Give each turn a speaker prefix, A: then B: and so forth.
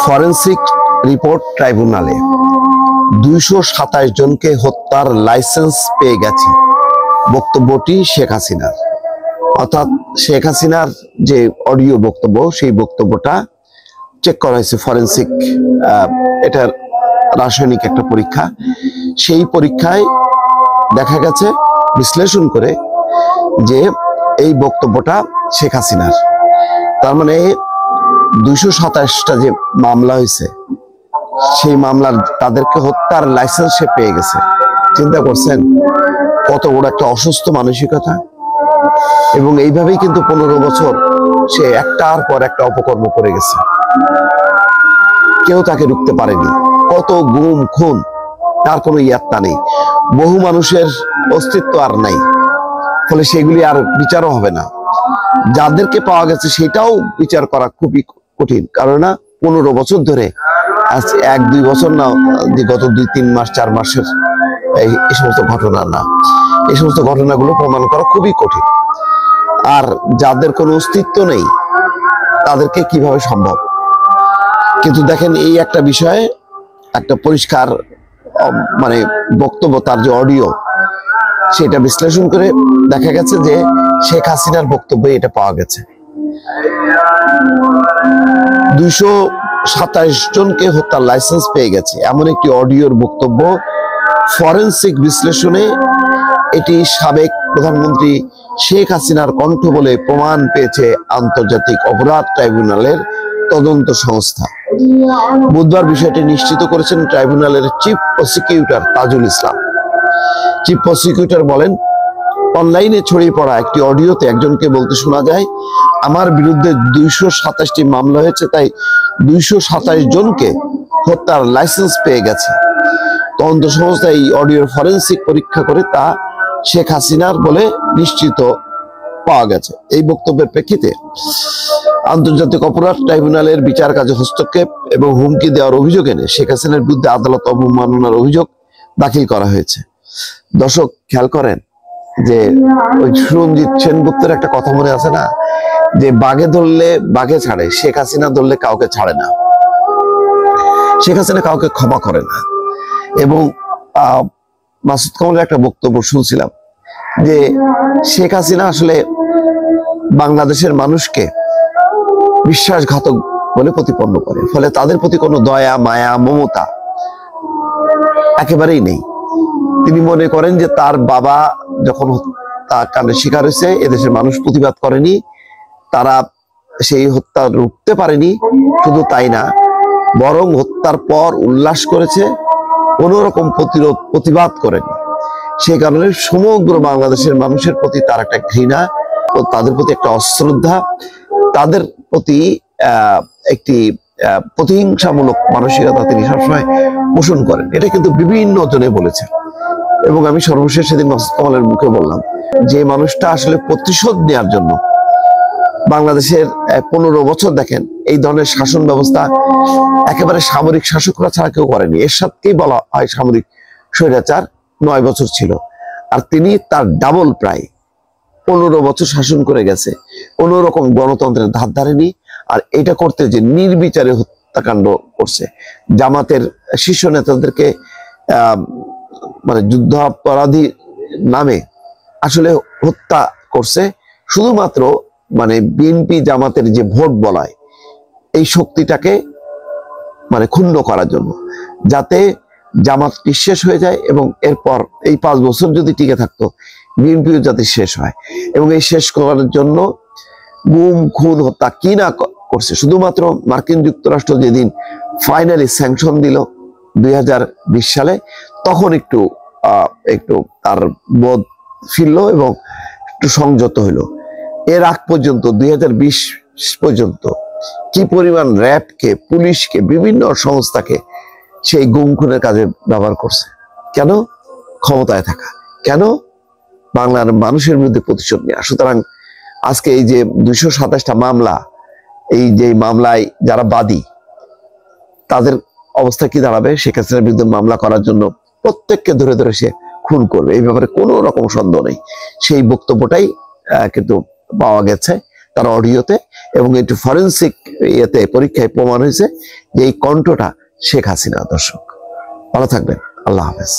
A: Forensic report ট্রাইব্যুনালে 227 জনকে হত্যার লাইসেন্স পেয়ে গেছে, বক্তব্যটি শেখ হাসিনার। অর্থাৎ শেখ হাসিনার যে অডিও বক্তব্য, সেই বক্তব্যটা চেক করা হয়েছে ফরেন্সিক, এটার রাসায়নিক একটা পরীক্ষা। সেই পরীক্ষায় দেখা গেছে বিশ্লেষণ করে যে এই বক্তব্যটা শেখ হাসিনার। তার মানে 227টা যে মামলা হয়েছে, সেই মামলার তাদেরকে হত্যার লাইসেন্স সে পেয়ে গেছে। চিন্তা করছেন কত বড় একটা অসুস্থ মানসিকতা। এবং এইভাবেই কিন্তু 15 বছর সে একটার পর একটা অপকর্ম করে গেছে, কেউ তাকে রুখতে পারেনি। কত গুম খুন, তার কোনো ইয়াত্তা নেই। বহু মানুষের অস্তিত্ব আর নাই, ফলে সেগুলি আর বিচারও হবে না। যাদেরকে পাওয়া গেছে সেটাও বিচার করা খুবই কঠিন, কারণ 15 বছর ধরে, 1-2 বছর না, যে গত 2-3 মাস 4 মাসের এই সমস্ত ঘটনা না, এই সমস্ত ঘটনাগুলো প্রমাণ করা খুবই কঠিন। আর যাদের কোনো অস্তিত্ব নেই তাদেরকে কিভাবে সম্ভব? কিন্তু দেখেন, এই একটা বিষয়ে একটা পরিষ্কার মানে বক্তব্য, তার যে অডিও, সেটা বিশ্লেষণ করে দেখা গেছে যে শেখ হাসিনার বক্তব্যে এটা পাওয়া গেছে। 227 জনকে হত্যার লাইসেন্স পেয়ে গেছে এমন একটি অডিওর বক্তব্য ফরেন্সিক বিশ্লেষণে এটি সাবেক প্রধানমন্ত্রী শেখ হাসিনার কণ্ঠ বলে প্রমাণ পেয়েছে আন্তর্জাতিক অপরাধ ট্রাইব্যুনালের তদন্ত সংস্থা। বুধবার বিষয়টি নিশ্চিত করেছেন ট্রাইব্যুনালের chief prosecutor Tajul Islam. Chief prosecutor বলেন, অনলাইনে ছড়িয়ে পড়া একটি অডিওতে একজনকে বলতে শোনা যায়, আমার বিরুদ্ধে 227টি মামলা হয়েছে, তাই 227 জনকে হত্যার লাইসেন্স পেয়ে গেছে। তদন্ত সংস্থা এই অডিওর ফরেন্সিক পরীক্ষা করে তা শেখ হাসিনার বলে নিশ্চিত পাওয়া গেছে। এই বক্তব্যের প্রেক্ষিতে আন্তর্জাতিক অপরাধ ট্রাইব্যুনালের বিচার কাজে হস্তক্ষেপ এবং হুমকি দেওয়ার অভিযোগ এনে শেখ হাসিনার বিরুদ্ধে আদালত অবমাননার অভিযোগ দাখিল করা হয়েছে। দর্শক খেয়াল করেন যে ওই সুরঞ্জিত সেনগুপ্তের একটা কথা মনে আছে না, যে বাঘে ধরলে বাঘে ছাড়ে, শেখ হাসিনা ধরলে কাউকে ছাড়ে না। শেখ হাসিনা কাউকে ক্ষমা করে না। এবং মাসুদ কামালের একটা বক্তব্য শুনছিলাম যে শেখ হাসিনা আসলে বাংলাদেশের মানুষকে বিশ্বাসঘাতক বলে প্রতিপন্ন করে, ফলে তাদের প্রতি কোনো দয়া, মায়া, মমতা একেবারেই নেই। তিনি মনে করেন যে তার বাবা যখন তার কাণ্ডের শিকার হয়েছে, এদেশের মানুষ প্রতিবাদ করেনি, তারা সেই হত্যা রুখতে পারেনি। শুধু তাই না, বরং হত্যার পর উল্লাস করেছে, কোনো রকম প্রতিবাদ করেনি। সেই কারণে সমগ্র বাংলাদেশের মানুষের প্রতি তার একটা ঘৃণা ও তাদের প্রতি একটা অশ্রদ্ধা, তাদের প্রতি একটি প্রতিহিংসামূলক মানসিকতা তিনি সবসময় পোষণ করেন। এটা কিন্তু বিভিন্ন জনে বলেছেন। এবং আমি সর্বশেষ সেদিন মাসুদ কামালের মুখে বললাম যে মানুষটা আসলে প্রতিশোধ নেওয়ার জন্য বাংলাদেশের 15 বছর দেখেন এই ধরনের শাসন ব্যবস্থা একেবারে সামরিক শাসকরা ছাড়া কেউ করেনি। এর সাথেই বলা হয় সামরিক স্বৈরাচার 9 বছর ছিল, আর তিনি তার ডাবল প্রায় 15 বছর শাসন করে গেছে, কোনো রকম গণতন্ত্রের ধার ধারেনি। আর এটা করতে যে নির্বিচারে হত্যাকাণ্ড করছে, জামাতের শীর্ষ নেতাদেরকে মানে যুদ্ধাপরাধী নামে আসলে হত্যা করছে, শুধুমাত্র মানে বিএনপি জামাতের যে ভোট বলায় এই শক্তিটাকে মানে ক্ষুণ্ণ করার জন্য, যাতে জামাত শেষ হয়ে যায় এবং এরপর এই 5 বছর যদি টিকে থাকতো বিএনপিও যাতে শেষ হয়। এবং এই শেষ করার জন্য গুম খুন হত্যা কি না করছে। শুধুমাত্র মার্কিন যুক্তরাষ্ট্র যেদিন ফাইনালি স্যাংশন দিল 2020 সালে, তখন একটু তার বোধ ফিরল এবং একটু সংযত হইলো। এর আগ পর্যন্ত 2020 পর্যন্ত কি পরিমাণ র্যাবকে, পুলিশকে, বিভিন্ন সংস্থাকে সেই গুম খুনের কাজে ব্যবহার করছে। কেন? ক্ষমতায় থাকা। কেন? বাংলার মানুষের বিরুদ্ধে প্রতিশোধ নেওয়া। সুতরাং আজকে এই যে 227টা মামলা, এই যে মামলায় যারা বাদী, তাদের অবস্থা কি দাঁড়াবে? শেখ হাসিনার বিরুদ্ধে মামলা করার জন্য প্রত্যেককে ধরে ধরে সে খুন করবে, এই ব্যাপারে কোনো রকম সন্দেহ নেই। সেই বক্তব্যটাই কিন্তু পাওয়া গেছে তার অডিওতে, এবং একটু ফরেন্সিক ইয়েতে পরীক্ষায় প্রমাণ হয়েছে যে এই কণ্ঠটা শেখ হাসিনা। দর্শক ভালো থাকবেন, আল্লাহ হাফেজ।